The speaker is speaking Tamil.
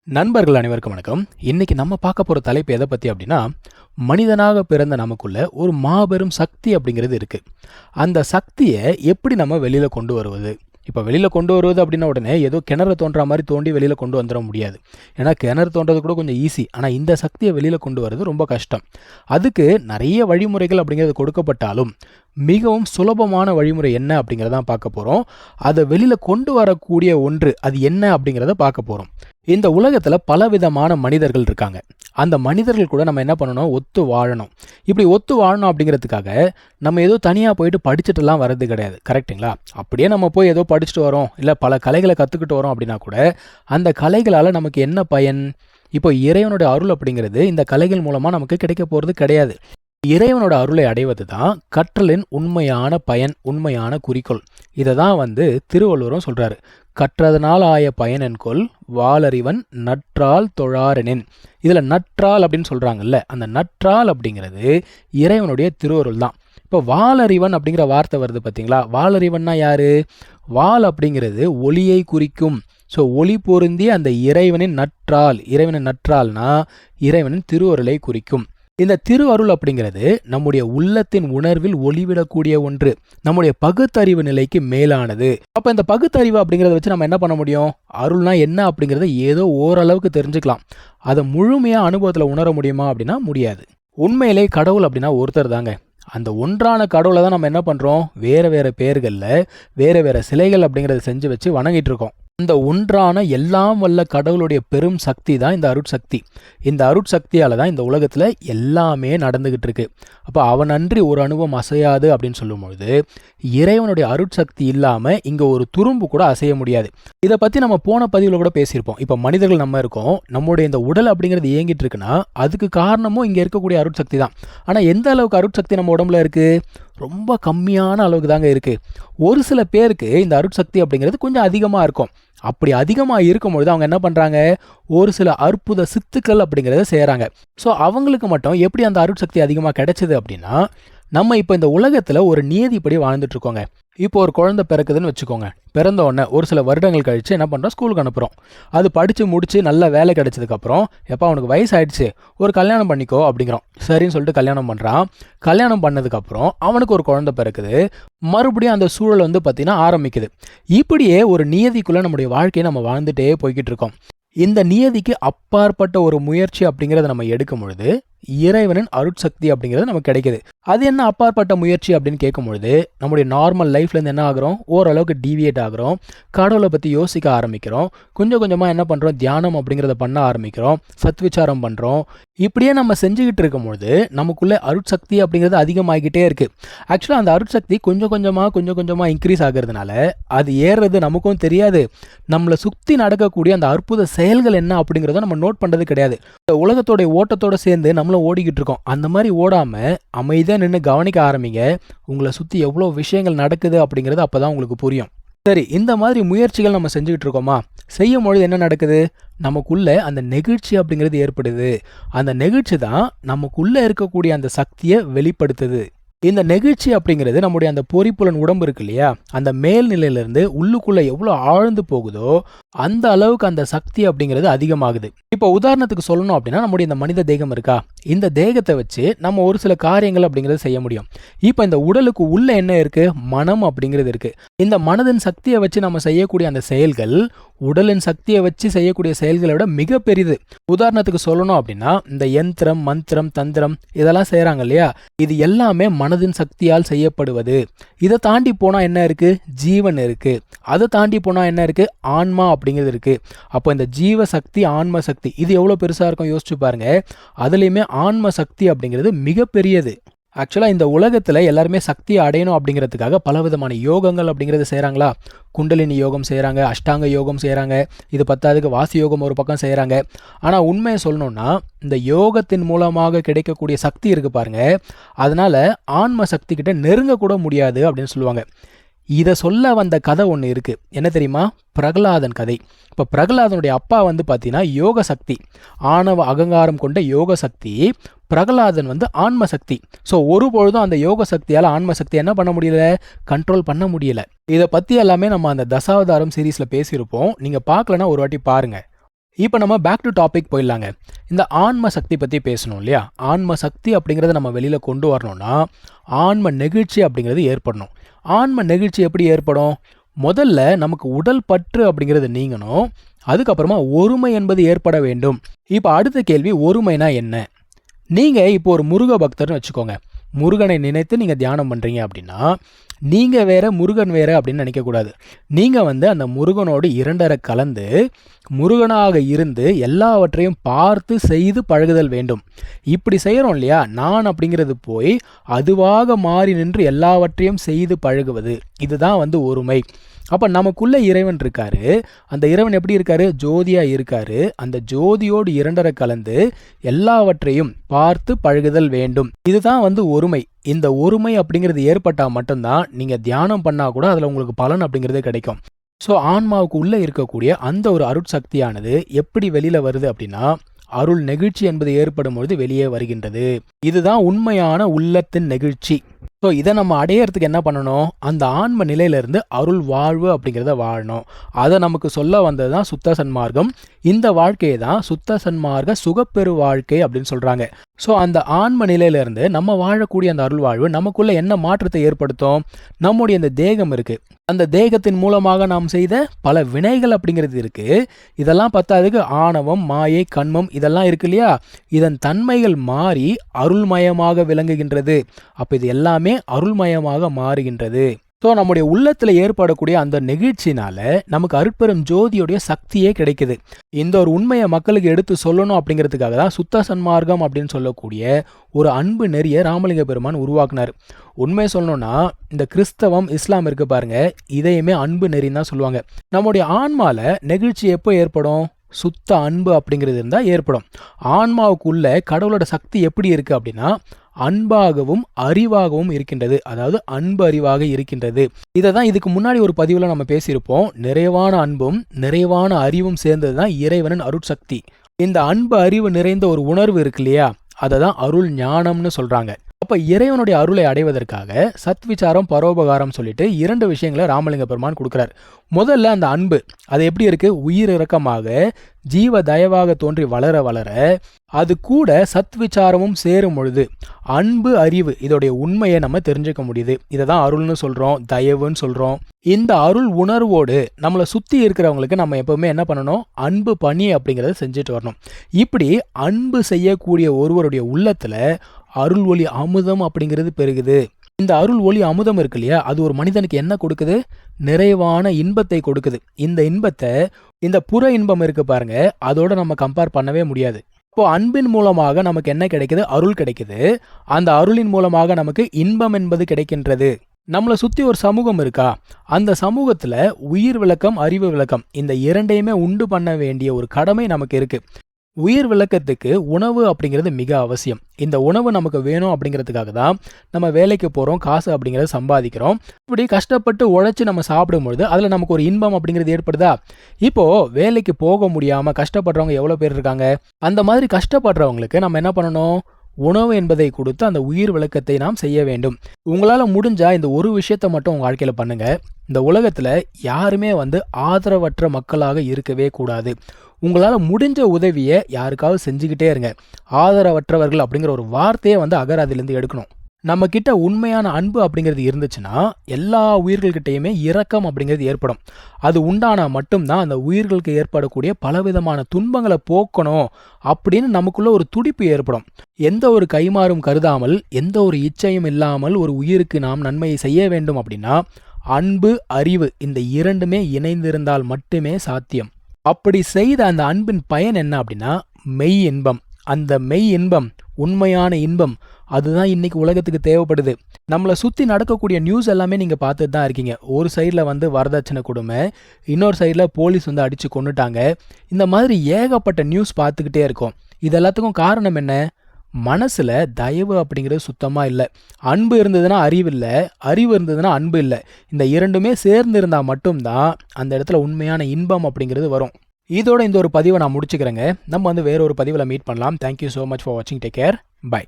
நண்பர்கள் அனைவருக்கும் வணக்கம். இன்னைக்கு நம்ம பார்க்க போற தலைப்பு எதை பத்தி அப்படின்னா, மனிதனாக பிறந்த நமக்குள்ள ஒரு மாபெரும் சக்தி அப்படிங்கிறது இருக்கு. அந்த சக்திய எப்படி நம்ம வெளியில கொண்டு வருவது? இப்ப வெளியில கொண்டு வருவது அப்படின்ன உடனே ஏதோ கிணறு தோண்டுற மாரி தோண்டி வெளியில கொண்டு வந்துர முடியாது. ஏன்னா கிணறு தோண்டுறது கூட கொஞ்சம் ஈஸி. ஆனா இந்த சக்திய வெளியில கொண்டு வரது ரொம்ப கஷ்டம். அதுக்கு நெறைய வழிமுறைகள் அப்படிங்கிறது கொடுக்கப்பட்டாலும், மிகவும் சுலபமான வழிமுறை என்ன அப்படிங்கிறத தான் பார்க்க போறோம். அத வெளியில கொண்டு வரக்கூடிய ஒன்று அது என்ன அப்படிங்கிறத பார்க்க போறோம். இந்த உலகத்துல பலவிதமான மனிதர்கள் இருக்காங்க. அந்த மனிதர்கள் கூட நம்ம என்ன பண்ணணும்? ஒத்து வாழணும். இப்படி ஒத்து வாழணும் அப்படிங்கிறதுக்காக நம்ம ஏதோ தனியா போயிட்டு படிச்சுட்டுலாம் வர்றது கிடையாது. கரெக்ட்டுங்களா? அப்படியே நம்ம போய் ஏதோ படிச்சுட்டு வரோம், இல்ல பல கலைகள கத்துக்கிட்டு வரோம் அப்படின்னா கூட, அந்த கலைகளால நமக்கு என்ன பயன்? இப்போ இறைவனுடைய அருள் அப்படிங்கிறது இந்த கலைகள் மூலமா நமக்கு கிடைக்க போறது கிடையாது. இறைவனோட அருளை அடைவது தான் கற்றலின் உண்மையான பயன், உண்மையான குறிக்கோள். இதை தான் திருவள்ளுவரும் சொல்றாரு. கற்றதனால் ஆய பயனென்கொல் வாளறிவன் நற்றால் தொழாரெனின். இதுல நற்றால் அப்படின்னு சொல்றாங்கல்ல, அந்த நற்றால் அப்படிங்கிறது இறைவனுடைய திருவருள் தான். இப்போ வாளறிவன் அப்படிங்கிற வார்த்தை வருது பார்த்தீங்களா? வாளறிவன்னா யாரு? வாள் அப்படிங்கிறது ஒளியை குறிக்கும். ஸோ ஒளி பொருந்திய அந்த இறைவனின் நற்றால், இறைவனின் நற்றால்னா இறைவனின் திருவருளை குறிக்கும். இந்த திருவருள் அப்படிங்கிறது நம்முடைய உள்ளத்தின் உணர்வில் ஒளிவிடக்கூடிய ஒன்று, நம்முடைய பகுத்தறிவு நிலைக்கு மேலானது. அப்ப இந்த பகுத்தறிவு அப்படிங்கிறத வச்சு நம்ம என்ன பண்ண முடியும்? அருள்னா என்ன அப்படிங்கிறத ஏதோ ஓரளவுக்கு தெரிஞ்சுக்கலாம். அதை முழுமையா அனுபவத்துல உணர முடியுமா அப்படின்னா முடியாது. உண்மையிலே கடவுள் அப்படின்னா ஒருத்தர் தாங்க. அந்த ஒன்றான கடவுளை தான் நம்ம என்ன பண்றோம்? வேற வேற பெயர்கள்ல வேற வேற சிலைகள் அப்படிங்கிறத செஞ்சு வச்சு வணங்கிட்டு இருக்கோம். இந்த ஒன்றான எல்லாம் வல்ல கடவுளுடைய பெரும் சக்தி தான் இந்த அருட்சக்தி. இந்த அருட்சக்தியால தான் இந்த உலகத்துல எல்லாமே நடந்துகிட்டு இருக்கு. அப்ப அவனன்றி ஒரு அணுவும் அசையாது அப்படின்னு சொல்லும்பொழுது, இறைவனுடைய அருட்சக்தி இல்லாம இங்க ஒரு துரும்பு கூட அசைய முடியாது. இதை பத்தி நம்ம போன பதிவுல கூட பேசியிருப்போம். இப்ப மனிதர்கள் நம்ம இருக்கோம், நம்முடைய இந்த உடல் அப்படிங்கிறது இயங்கிட்டு இருக்குன்னா அதுக்கு காரணமும் இங்க இருக்கக்கூடிய அருட்சக்தி தான். ஆனா எந்த அளவுக்கு அருட்சக்தி நம்ம உடம்புல இருக்கு? ரொம்ப கம்மியான அளவுக்கு தாங்க இருக்கு. ஒரு சில பேருக்கு இந்த அருட்சக்தி அப்படிங்கிறது கொஞ்சம் அதிகமா இருக்கும். அப்படி அதிகமா இருக்கும்பொழுது அவங்க என்ன பண்றாங்க? ஒரு சில அற்புத சித்துக்கள் அப்படிங்கிறத செய்யறாங்க. ஸோ அவங்களுக்கு மட்டும் எப்படி அந்த அருட்சக்தி அதிகமா கிடைச்சது அப்படின்னா, நம்ம இப்போ இந்த உலகத்துல ஒரு நியதிப்படி வாழ்ந்துட்டு இருக்கோங்க. இப்போ ஒரு குழந்தை பிறக்குதுன்னு வச்சுக்கோங்க. பிறந்த உடனே ஒரு சில வருடங்கள் கழிச்சு என்ன பண்றோம்? ஸ்கூலுக்கு அனுப்புறோம். அது படிச்சு முடிச்சு நல்ல வேலை கிடைச்சதுக்கு அப்புறம், எப்ப அவனுக்கு வயசு ஆயிடுச்சு, ஒரு கல்யாணம் பண்ணிக்கோ அப்படிங்கிறோம். சரின்னு சொல்லிட்டு கல்யாணம் பண்றான். கல்யாணம் பண்ணதுக்கு அப்புறம் அவனுக்கு ஒரு குழந்தை பிறக்குது. மறுபடியும் அந்த சூழல் பார்த்தீங்கன்னா ஆரம்பிக்குது. இப்படியே ஒரு நியதிக்குள்ள நம்முடைய வாழ்க்கையை நம்ம வாழ்ந்துட்டே போய்கிட்டு இருக்கோம். இந்த நியதிக்கு அப்பாற்பட்ட ஒரு முயற்சி அப்படிங்கிறத நம்ம எடுக்கும் பொழுது இறைவனின் அருட்சக்தி அப்படிங்கிறது நமக்கு கிடைக்குது. அது என்ன அப்பாற்பட்ட முயற்சி அப்படின்னு கேட்கும் பொழுது, நம்முடைய நார்மல் லைஃப்ல இருந்து என்ன ஆகுறோம்? ஓரளவுக்கு டீவியேட் ஆகுறோம். கடவுளை பத்தி யோசிக்க ஆரம்பிக்கிறோம். கொஞ்சம் கொஞ்சமா என்ன பண்றோம்? தியானம் அப்படிங்கிறத பண்ண ஆரம்பிக்கிறோம். சத்விச்சாரம் பண்றோம். இப்படியே நம்ம செஞ்சுக்கிட்டு இருக்கும் பொழுது நமக்குள்ள அருட்சக்தி அப்படிங்கிறது அதிகமாகிக்கிட்டே இருக்கு. ஆக்சுவலா அந்த அருட்சக்தி கொஞ்சம் கொஞ்சமா இன்க்ரீஸ் ஆகுறதுனால அது ஏறுறது நமக்கும் தெரியாது. நம்மளை சுத்தி நடக்கக்கூடிய அந்த அற்புத செயல்கள் என்ன அப்படிங்கிறத நம்ம நோட் பண்றது கிடையாது. இந்த உலகத்தோட ஓட்டத்தோட சேர்ந்து நம்மளும் ஓடிக்கிட்டு இருக்கோம். அந்த மாதிரி ஓடாம அமைதியா நின்று கவனிக்க ஆரம்பிங்க. உங்களை சுத்தி எவ்வளவு விஷயங்கள் நடக்குது அப்படிங்கிறது அப்பதான் உங்களுக்கு புரியும். சரி, இந்த மாதிரி முயற்சிகள் நம்ம செஞ்சுக்கிட்டு இருக்கோமா? செய்யும் பொழுது என்ன நடக்குது? நமக்குள்ள அந்த நெகிழ்ச்சி அப்படிங்கிறது ஏற்படுது. அந்த நெகிழ்ச்சி தான் நமக்குள்ள இருக்கக்கூடிய அந்த சக்தியை வெளிப்படுத்துது. இந்த நெகிழ்ச்சி அப்படிங்கிறது நம்முடைய அந்த பொறிப்புலன் உடம்பு இருக்கு இல்லையா, அந்த மேல்நிலையிலிருந்து உள்ளுக்குள்ள எவ்வளவு ஆழ்ந்து போகுதோ அந்த அளவுக்கு அந்த சக்தி அப்படிங்கிறது அதிகமாகுது. இப்போ உதாரணத்துக்கு சொல்லணும் அப்படின்னா, நம்முடைய இந்த மனித தேகம் இருக்கா, இந்த தேகத்தை வச்சு நம்ம ஒரு சில காரியங்கள் அப்படிங்கிறது செய்ய முடியும். இப்போ இந்த உடலுக்கு உள்ள என்ன இருக்கு? மனம் அப்படிங்கிறது இருக்கு. இந்த மனதின் சக்தியை வச்சு நம்ம செய்யக்கூடிய அந்த செயல்கள் உடலின் சக்தியை வச்சு செய்யக்கூடிய செயல்களை விட மிக பெரிது. உதாரணத்துக்கு சொல்லணும் அப்படின்னா, இந்த யந்திரம், மந்திரம், தந்திரம் இதெல்லாம் செய்யறாங்க இல்லையா, இது எல்லாமே மனதின் சக்தியால் செய்யப்படுவது. இதை தாண்டி போனா என்ன இருக்கு? ஜீவன் இருக்கு. அதை தாண்டி போனா என்ன இருக்கு? ஆன்மா அப்படிங்கிறது இருக்கு. அப்போ இந்த ஜீவ சக்தி, ஆன்ம சக்தி இது எவ்வளவு பெருசா இருக்கும் யோசிச்சு பாருங்க. அதுலயுமே ஆன்ம சக்தி அப்படிங்கிறது மிக பெரியது. ஆக்சுவலா இந்த உலகத்துல எல்லாருமே சக்தியை அடையணும் அப்படிங்கிறதுக்காக பலவிதமான யோகங்கள் அப்படிங்கிறது செய்யறாங்களா? குண்டலினி யோகம் செய்யறாங்க, அஷ்டாங்க யோகம் செய்யறாங்க, இது பத்தாவதுக்கு வாசி யோகம் ஒரு பக்கம் செய்யறாங்க. ஆனா உண்மையை சொல்லணும்னா, இந்த யோகத்தின் மூலமாக கிடைக்கக்கூடிய சக்தி இருக்கு பாருங்க, அதனால ஆன்ம சக்தி கிட்ட நெருங்க கூட முடியாது அப்படின்னு சொல்லுவாங்க. இதை சொல்ல வந்த கதை ஒன்று இருக்கு. என்ன தெரியுமா? பிரகலாதன் கதை. இப்போ பிரகலாதனுடைய அப்பா பார்த்தீங்கன்னா யோக சக்தி, ஆணவ அகங்காரம் கொண்ட யோக சக்தி. பிரகலாதன் ஆன்ம சக்தி. ஸோ ஒரு பொழுதும் அந்த யோக சக்தியால் ஆன்ம சக்தி என்ன பண்ண முடியல? கண்ட்ரோல் பண்ண முடியல. இதை பற்றி எல்லாமே நம்ம அந்த தசாவதாரம் சீரீஸில் பேசியிருப்போம். நீங்கள் பார்க்கலன்னா ஒரு வாட்டி பாருங்க. இப்போ நம்ம பேக் டு டாபிக் போயிடலாங்க. இந்த ஆன்ம சக்தி பற்றி பேசணும் இல்லையா? ஆன்ம சக்தி அப்படிங்கிறத நம்ம வெளியில் கொண்டு வரணும்னா ஆன்ம நெகிழ்ச்சி அப்படிங்கிறது ஏற்படணும். ஆன்ம நெகிழ்ச்சி எப்படி ஏற்படும்? முதல்ல நமக்கு உடல் பற்று அப்படிங்கிறது நீங்கணும். அதுக்கப்புறமா ஒருமை என்பது ஏற்பட வேண்டும். இப்போ அடுத்த கேள்வி, ஒருமைனா என்ன? நீங்கள் இப்போ ஒரு முருக பக்தர்னு வச்சுக்கோங்க. முருகனை நினைத்து நீங்கள் தியானம் பண்ணுறீங்க அப்படின்னா நீங்கள் வேற முருகன் வேற அப்படின்னு நினைக்கக்கூடாது. நீங்கள் அந்த முருகனோடு இரண்டரை கலந்து முருகனாக இருந்து எல்லாவற்றையும் பார்த்து செய்து பழகுதல் வேண்டும். இப்படி செய்கிறோம் இல்லையா? நான் அப்படிங்கிறது போய் அதுவாக மாறி நின்று எல்லாவற்றையும் செய்து பழகுவது, இதுதான் ஒருமை. அப்போ நமக்குள்ள இறைவன் இருக்காரு. அந்த இறைவன் எப்படி இருக்காரு? ஜோதியாக இருக்காரு. அந்த ஜோதியோடு இரண்டரை கலந்து எல்லாவற்றையும் பார்த்து பழகுதல் வேண்டும். இதுதான் ஒருமை. இந்த ஒருமை அப்படிங்கிறது ஏற்பட்டால் மட்டும்தான் நீங்கள் தியானம் பண்ணால் கூட அதில் உங்களுக்கு பலன் அப்படிங்கிறது கிடைக்கும். ஸோ ஆன்மாவுக்கு உள்ளே இருக்கக்கூடிய அந்த ஒரு அருட்சக்தியானது எப்படி வெளியில் வருது அப்படின்னா, அருள் நெகிழ்ச்சி என்பது ஏற்படும் பொழுது வெளியே வருகின்றது. இதுதான் உண்மையான உள்ளத்தின் நெகிழ்ச்சி. ஸோ இதை நம்ம அடையிறதுக்கு என்ன பண்ணணும்? அந்த ஆன்ம நிலையிலிருந்து அருள் வாழ்வு அப்படிங்கிறத வாழணும். அதை நமக்கு சொல்ல வந்தது தான் சுத்த சன்மார்க்கம். இந்த வாழ்க்கையை தான் சுத்த சன்மார்க்க சுகப்பெரு வாழ்க்கை அப்படின்னு சொல்கிறாங்க. ஸோ அந்த ஆன்ம நிலையிலிருந்து நம்ம வாழக்கூடிய அந்த அருள் வாழ்வு நமக்குள்ள என்ன மாற்றத்தை ஏற்படுத்தும்? நம்முடைய இந்த தேகம் இருக்குது, அந்த தேகத்தின் மூலமாக நாம் செய்த பல வினைகள் அப்படிங்கிறது இருக்குது. இதெல்லாம் பத்தாததுக்கு ஆணவம், மாயை, கண்மம் இதெல்லாம் இருக்கு இல்லையா? இதன் தன்மைகள் மாறி அருள்மயமாக விளங்குகின்றது. அப்போ இது எல்லாமே அருள்மயமாக மாறுகின்றது. ஸோ நம்முடைய உள்ளத்தில் ஏற்படக்கூடிய அந்த நெகிழ்ச்சினால நமக்கு அருட்பெரும் ஜோதியுடைய சக்தியே கிடைக்குது. இந்த ஒரு உண்மையை மக்களுக்கு எடுத்து சொல்லணும் அப்படிங்கிறதுக்காக தான் சுத்த சன்மார்க்கம் அப்படின்னு சொல்லக்கூடிய ஒரு அன்பு நெறியை ராமலிங்க பெருமான் உருவாக்குனார். உண்மையை சொல்லணும்னா இந்த கிறிஸ்தவம், இஸ்லாம் இருக்கு பாருங்க, இதையுமே அன்பு நெறின்னு தான் சொல்லுவாங்க. நம்முடைய ஆன்மாவில் நெகிழ்ச்சி எப்போ ஏற்படும்? சுத்த அன்பு அப்படிங்கிறது இருந்தால் ஏற்படும். ஆன்மாவுக்குள்ள கடவுளோட சக்தி எப்படி இருக்குது அப்படின்னா அன்பாகவும் அறிவாகவும் இருக்கின்றது. அதாவது அன்பு அறிவாக இருக்கின்றது. இதை தான் இதுக்கு முன்னாடி ஒரு பதிவில் நம்ம பேசியிருப்போம். நிறைவான அன்பும் நிறைவான அறிவும் சேர்ந்தது தான் இறைவனின் அருட்சக்தி. இந்த அன்பு அறிவு நிறைந்த ஒரு உணர்வு இருக்கு இல்லையா? அதை தான் அருள் ஞானம்னு சொல்கிறாங்க. அப்போ இறைவனுடைய அருளை அடைவதற்காக சத்விச்சாரம், பரோபகாரம் சொல்லிட்டு 2 விஷயங்களை ராமலிங்க பெருமான் கொடுக்குறார். முதல்ல அந்த அன்பு, அது எப்படி இருக்கு? உயிர் இறக்கமாக ஜீவ தயவாக தோன்றி வளர வளர அது கூட சத்விச்சாரமும் சேரும் பொழுது அன்பு அறிவு இதோடைய உண்மையை நம்ம தெரிஞ்சுக்க முடியுது. இதை தான் அருள்னு சொல்கிறோம், தயவுன்னு சொல்கிறோம். இந்த அருள் உணர்வோடு நம்மளை சுற்றி இருக்கிறவங்களுக்கு நம்ம எப்பவுமே என்ன பண்ணணும்? அன்பு பணி அப்படிங்கிறத செஞ்சுட்டு வரணும். இப்படி அன்பு செய்யக்கூடிய ஒருவருடைய உள்ளத்தில் அருள் ஒளி அமுதம் அப்படிங்கிறது பெருகுது. இந்த அருள் ஒளி அமுதம் இருக்கு இல்லையா? அது ஒரு மனிதனுக்கு என்ன கொடுக்குது? நிறைவான இன்பத்தை கொடுக்குது. இந்த இன்பத்தை, இந்த புற இன்பம் இருக்கு பாருங்க, அதோட நம்ம கம்பேர் பண்ணவே முடியாது. இப்போ அன்பின் மூலமாக நமக்கு என்ன கிடைக்குது? அருள் கிடைக்குது. அந்த அருளின் மூலமாக நமக்கு இன்பம் என்பது கிடைக்கின்றது. நம்மளை சுற்றி ஒரு சமூகம் இருக்கா? அந்த சமூகத்தில் உயிர் விளக்கம், அறிவு விளக்கம் இந்த இரண்டையுமே உண்டு பண்ண வேண்டிய ஒரு கடமை நமக்கு இருக்கு. உயிர் விளக்கத்துக்கு உணவு அப்படிங்கிறது மிக அவசியம். இந்த உணவு நமக்கு வேணும் அப்படிங்கிறதுக்காக தான் நம்ம வேலைக்கு போகிறோம், காசு அப்படிங்கிறத சம்பாதிக்கிறோம். இப்படி கஷ்டப்பட்டு உழைச்சி நம்ம சாப்பிடும்பொழுது அதில் நமக்கு ஒரு இன்பம் அப்படிங்கிறது ஏற்படுதா? இப்போது வேலைக்கு போக முடியாமல் கஷ்டப்படுறவங்க எவ்வளோ பேர் இருக்காங்க? அந்த மாதிரி கஷ்டப்படுறவங்களுக்கு நம்ம என்ன பண்ணணும்? உணவு என்பதை கொடுத்து அந்த உயிர் விளக்கத்தை நாம் செய்ய வேண்டும். உங்களால் முடிஞ்சால் இந்த ஒரு விஷயத்தை மட்டும் உங்கள் வாழ்க்கையில் பண்ணுங்கள். இந்த உலகத்தில் யாருமே ஆதரவற்ற மக்களாக இருக்கவே கூடாது. உங்களால் முடிஞ்ச உதவியை யாருக்காவது செஞ்சுக்கிட்டே இருங்க. ஆதரவற்றவர்கள் அப்படிங்கிற ஒரு வார்த்தையை அகராதிலேருந்து எடுக்கணும். நம்மக்கிட்ட உண்மையான அன்பு அப்படிங்கிறது இருந்துச்சுன்னா எல்லா உயிர்கள்கிட்டையுமே இரக்கம் அப்படிங்கிறது ஏற்படும். அது உண்டானா மட்டும்தான் அந்த உயிர்களுக்கு ஏற்படக்கூடிய பலவிதமான துன்பங்களை போக்கணும் அப்படின்னு நமக்குள்ள ஒரு துடிப்பு ஏற்படும். எந்த ஒரு கைமாறும் கருதாமல், எந்த ஒரு இச்சையும் இல்லாமல் ஒரு உயிருக்கு நாம் நன்மையை செய்ய வேண்டும் அப்படின்னா அன்பு, அறிவு இந்த இரண்டுமே இணைந்திருந்தால் மட்டுமே சாத்தியம். அப்படி செய்த அந்த அன்பின் பயன் என்ன அப்படின்னா மெய் இன்பம். அந்த மெய் இன்பம், உண்மையான இன்பம், அதுதான் இன்னைக்கு உலகத்துக்கு தேவைப்படுது. நம்மளை சுற்றி நடக்கக்கூடிய நியூஸ் எல்லாமே நீங்கள் பார்த்துட்டு தான் இருக்கீங்க. ஒரு சைடில் வரதட்சணை கொடுமை, இன்னொரு சைடில் போலீஸ் அடித்து கொன்னுட்டாங்க. இந்த மாதிரி ஏகப்பட்ட நியூஸ் பார்த்துக்கிட்டே இருக்கோம். இது எல்லாத்துக்கும் காரணம் என்ன? மனசில் தயவு அப்படிங்கிறது சுத்தமாக இல்லை. அன்பு இருந்ததுன்னா அறிவு இல்லை, அறிவு இருந்ததுன்னா அன்பு இல்லை. இந்த இரண்டுமே சேர்ந்து இருந்தால் மட்டும்தான் அந்த இடத்துல உண்மையான இன்பம் அப்படிங்கிறது வரும். இதோட இந்த ஒரு பதிவை நான் முடிச்சுக்கிறேங்க. நம்ம வேற ஒரு பதிவில் மீட் பண்ணலாம். தேங்க்யூ ஸோ மச் ஃபார் வாட்சிங். Take care. பை.